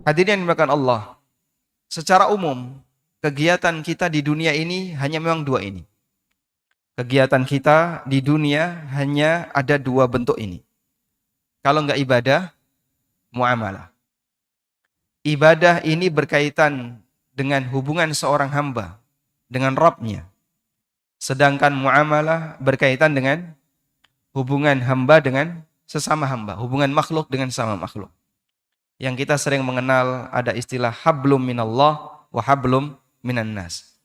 Hadirin yang dimuliakan Allah, secara umum kegiatan kita di dunia ini hanya memang dua ini. Kegiatan kita di dunia hanya ada dua bentuk ini. Kalau enggak ibadah, muamalah. Ibadah ini berkaitan dengan hubungan seorang hamba dengan Rabb-nya. Sedangkan muamalah berkaitan dengan hubungan hamba dengan sesama hamba, hubungan makhluk dengan sama makhluk. Yang kita sering mengenal ada istilah hablum minallah wa hablum minan nas.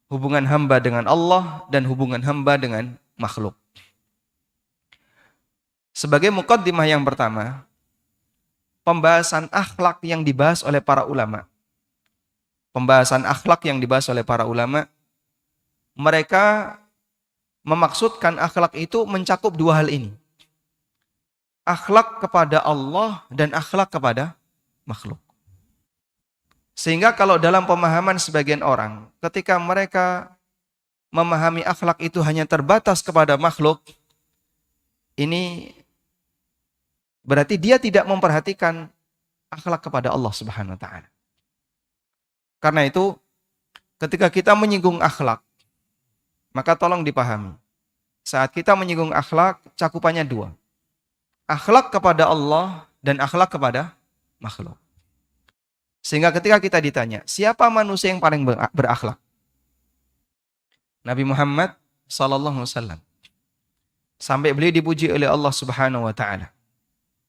Hubungan hamba dengan Allah dan hubungan hamba dengan makhluk. Sebagai muqaddimah yang pertama, pembahasan akhlak yang dibahas oleh para ulama. Pembahasan akhlak yang dibahas oleh para ulama, mereka memaksudkan akhlak itu mencakup dua hal ini. Akhlak kepada Allah dan akhlak kepada makhluk. Sehingga kalau dalam pemahaman sebagian orang, ketika mereka memahami akhlak itu hanya terbatas kepada makhluk, ini berarti dia tidak memperhatikan akhlak kepada Allah Subhanahu wa taala. Karena itu, ketika kita menyinggung akhlak, maka tolong dipahami. Saat kita menyinggung akhlak, cakupannya dua. Akhlak kepada Allah dan akhlak kepada makhluk. Sehingga ketika kita ditanya, siapa manusia yang paling berakhlak? Nabi Muhammad sallallahu alaihi wasallam. Sampai beliau dipuji oleh Allah Subhanahu wa taala.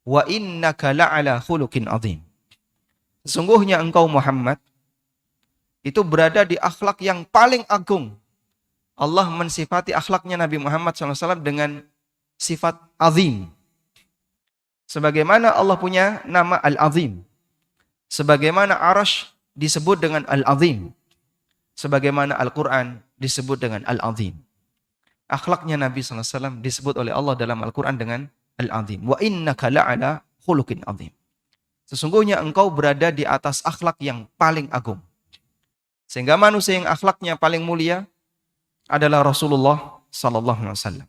Wa innaka la'ala khuluqin azim. Sesungguhnya engkau Muhammad itu berada di akhlak yang paling agung. Allah mensifati akhlaknya Nabi Muhammad SAW dengan sifat azim. Sebagaimana Allah punya nama Al-Azim. Sebagaimana Arash disebut dengan Al-Azim. Sebagaimana Al-Quran disebut dengan Al-Azim. Akhlaknya Nabi SAW disebut oleh Allah dalam Al-Quran dengan Al-Azim. Wa innaka la'ala khuluqin azim. Sesungguhnya engkau berada di atas akhlak yang paling agung. Sehingga manusia yang akhlaknya paling mulia adalah Rasulullah SAW.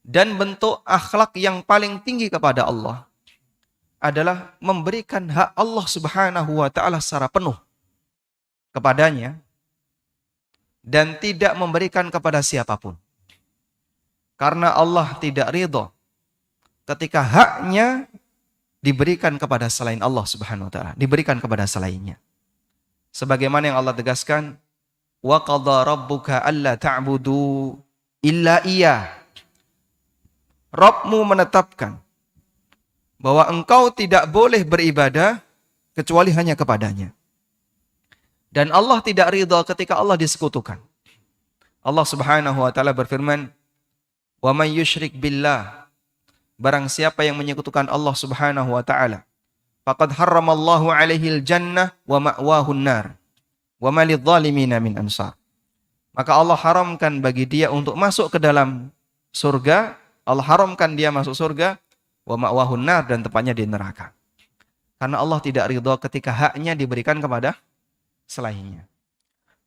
Dan bentuk akhlak yang paling tinggi kepada Allah adalah memberikan hak Allah Subhanahu wa taala secara penuh kepadanya dan tidak memberikan kepada siapapun. Karena Allah tidak ridha ketika haknya diberikan kepada selain Allah Subhanahu wa taala, diberikan kepada selainnya. Sebagaimana yang Allah tegaskan, wa qadha rabbuka alla ta'budu illa iyyah. Rabbmu menetapkan bahwa engkau tidak boleh beribadah kecuali hanya kepadanya. Dan Allah tidak ridha ketika Allah disekutukan. Allah Subhanahu wa taala berfirman, "Wa may yusyrik billah." Barang siapa yang menyekutukan Allah Subhanahu wa taala, faqad harramallahu 'alaihil jannah wa ma'wahun nar. Wa ma lidh-dhalimina min ansar. Maka Allah haramkan bagi dia untuk masuk ke dalam surga. Allah haramkan dia masuk surga. Wa ma'wahun nar, dan tempatnya di neraka. Karena Allah tidak ridha ketika haknya diberikan kepada selainnya.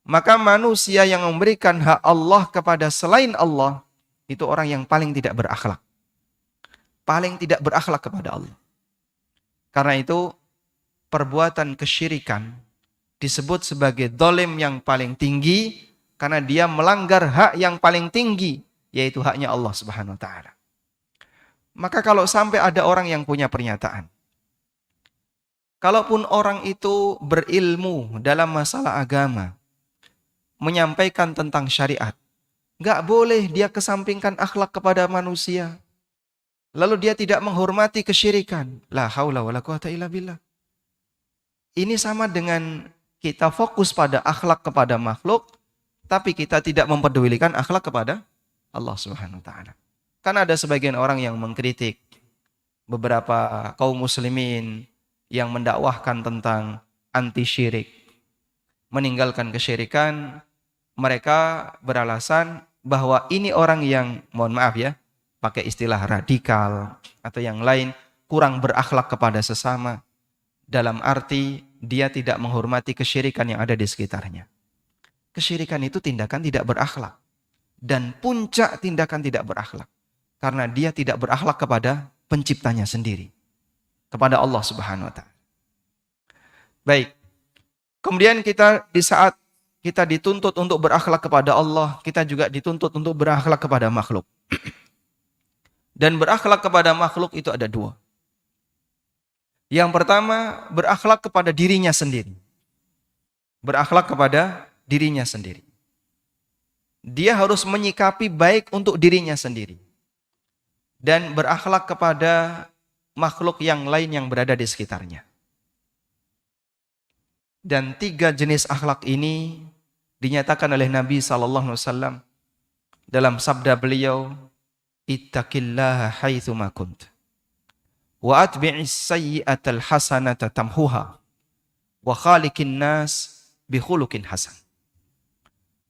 Maka manusia yang memberikan hak Allah kepada selain Allah, itu orang yang paling tidak berakhlak. Paling tidak berakhlak kepada Allah. Karena itu, perbuatan kesyirikan disebut sebagai zalim yang paling tinggi, karena dia melanggar hak yang paling tinggi, yaitu haknya Allah Subhanahu wa taala. Maka kalau sampai ada orang yang punya pernyataan, kalaupun orang itu berilmu dalam masalah agama, menyampaikan tentang syariat, nggak boleh dia kesampingkan akhlak kepada manusia. Lalu dia tidak menghormati kesyirikan. La haula wala quwata illa billah. Ini sama dengan kita fokus pada akhlak kepada makhluk, tapi kita tidak mempedulikan akhlak kepada Allah Subhanahu wa taala. Kan ada sebagian orang yang mengkritik beberapa kaum muslimin yang mendakwahkan tentang anti syirik, meninggalkan kesyirikan. Mereka beralasan bahwa ini orang yang, mohon maaf ya, pakai istilah radikal atau yang lain, kurang berakhlak kepada sesama. Dalam arti dia tidak menghormati kesyirikan yang ada di sekitarnya. Kesyirikan itu tindakan tidak berakhlak. Dan puncak tindakan tidak berakhlak. Karena dia tidak berakhlak kepada penciptanya sendiri. Kepada Allah Subhanahu wa ta'ala. Baik. Kemudian kita di saat kita dituntut untuk berakhlak kepada Allah, kita juga dituntut untuk berakhlak kepada makhluk. Dan berakhlak kepada makhluk itu ada dua. Yang pertama, berakhlak kepada dirinya sendiri. Berakhlak kepada dirinya sendiri. Dia harus menyikapi baik untuk dirinya sendiri. Dan berakhlak kepada makhluk yang lain yang berada di sekitarnya. Dan 3 jenis akhlak ini dinyatakan oleh Nabi SAW dalam sabda beliau, ittaqillaha haitsu ma kunt wa atbi'is sayyi'atal hasanata tamhuha wa khaliqin nas bi khuluqin hasan.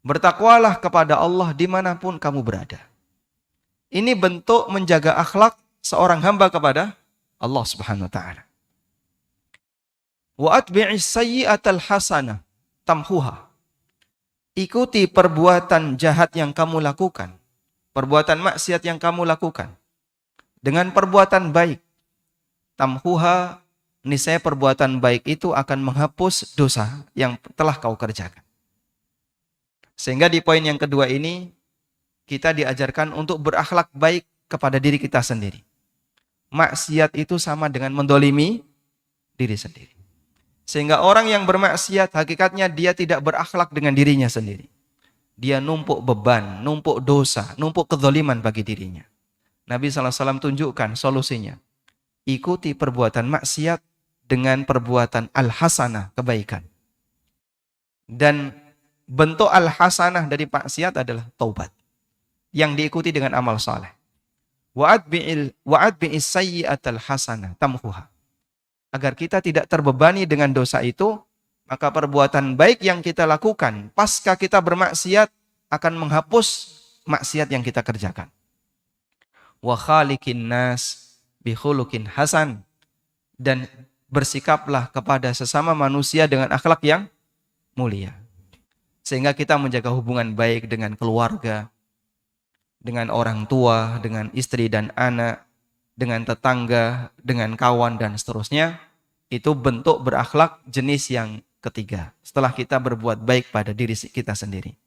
Bertakwalah kepada Allah dimanapun kamu berada. Ini bentuk menjaga akhlak seorang hamba kepada Allah Subhanahu wa taala. Wa atbi'is sayyi'atal hasanah tamhuha. Ikuti perbuatan jahat yang kamu lakukan, perbuatan maksiat yang kamu lakukan dengan perbuatan baik. Tamhuha, niscaya perbuatan baik itu akan menghapus dosa yang telah kau kerjakan. Sehingga di poin yang kedua ini kita diajarkan untuk berakhlak baik kepada diri kita sendiri. Maksiat itu sama dengan mendolimi diri sendiri. Sehingga orang yang bermaksiat hakikatnya dia tidak berakhlak dengan dirinya sendiri. Dia numpuk beban, numpuk dosa, numpuk kezaliman bagi dirinya. Nabi SAW tunjukkan solusinya. Ikuti perbuatan maksiat dengan perbuatan al-hasanah, kebaikan. Dan bentuk al-hasanah dari maksiat adalah taubat. Yang diikuti dengan amal saleh. Wa'adbi'is sayyi'atal hasanah tamhuha. Agar kita tidak terbebani dengan dosa itu, maka perbuatan baik yang kita lakukan pasca kita bermaksiat akan menghapus maksiat yang kita kerjakan. Wa khaliqin nas bi khuluqin hasan, dan bersikaplah kepada sesama manusia dengan akhlak yang mulia. Sehingga kita menjaga hubungan baik dengan keluarga, dengan orang tua, dengan istri dan anak, dengan tetangga, dengan kawan dan seterusnya. Itu bentuk berakhlak jenis yang ketiga. Setelah kita berbuat baik pada diri kita sendiri.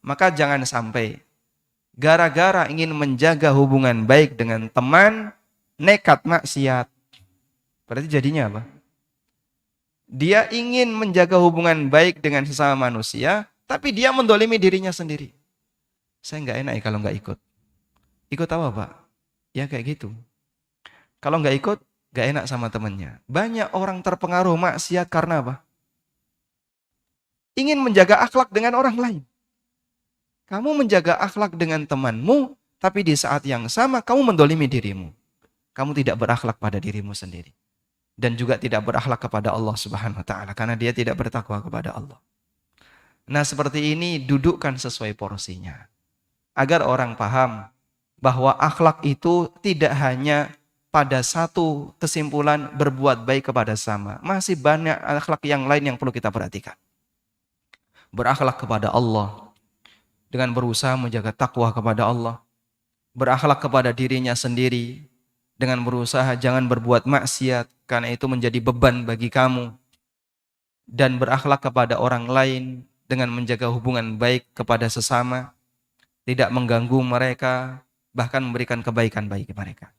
Maka jangan sampai gara-gara ingin menjaga hubungan baik dengan teman, nekat maksiat. Berarti jadinya apa? Dia ingin menjaga hubungan baik dengan sesama manusia, tapi dia mendolimi dirinya sendiri. Saya nggak enak ya kalau nggak ikut. Ikut apa, Pak? Ya kayak gitu. Kalau nggak ikut, nggak enak sama temannya. Banyak orang terpengaruh maksiat karena apa? Ingin menjaga akhlak dengan orang lain. Kamu menjaga akhlak dengan temanmu, tapi di saat yang sama kamu mendolimi dirimu. Kamu tidak berakhlak pada dirimu sendiri. Dan juga tidak berakhlak kepada Allah Subhanahu wa taala karena dia tidak bertakwa kepada Allah. Nah, seperti ini dudukkan sesuai porsinya. Agar orang paham bahwa akhlak itu tidak hanya pada satu kesimpulan berbuat baik kepada sesama. Masih banyak akhlak yang lain yang perlu kita perhatikan. Berakhlak kepada Allah dengan berusaha menjaga takwa kepada Allah. Berakhlak kepada dirinya sendiri dengan berusaha jangan berbuat maksiat karena itu menjadi beban bagi kamu. Dan berakhlak kepada orang lain dengan menjaga hubungan baik kepada sesama, tidak mengganggu mereka, bahkan memberikan kebaikan bagi mereka.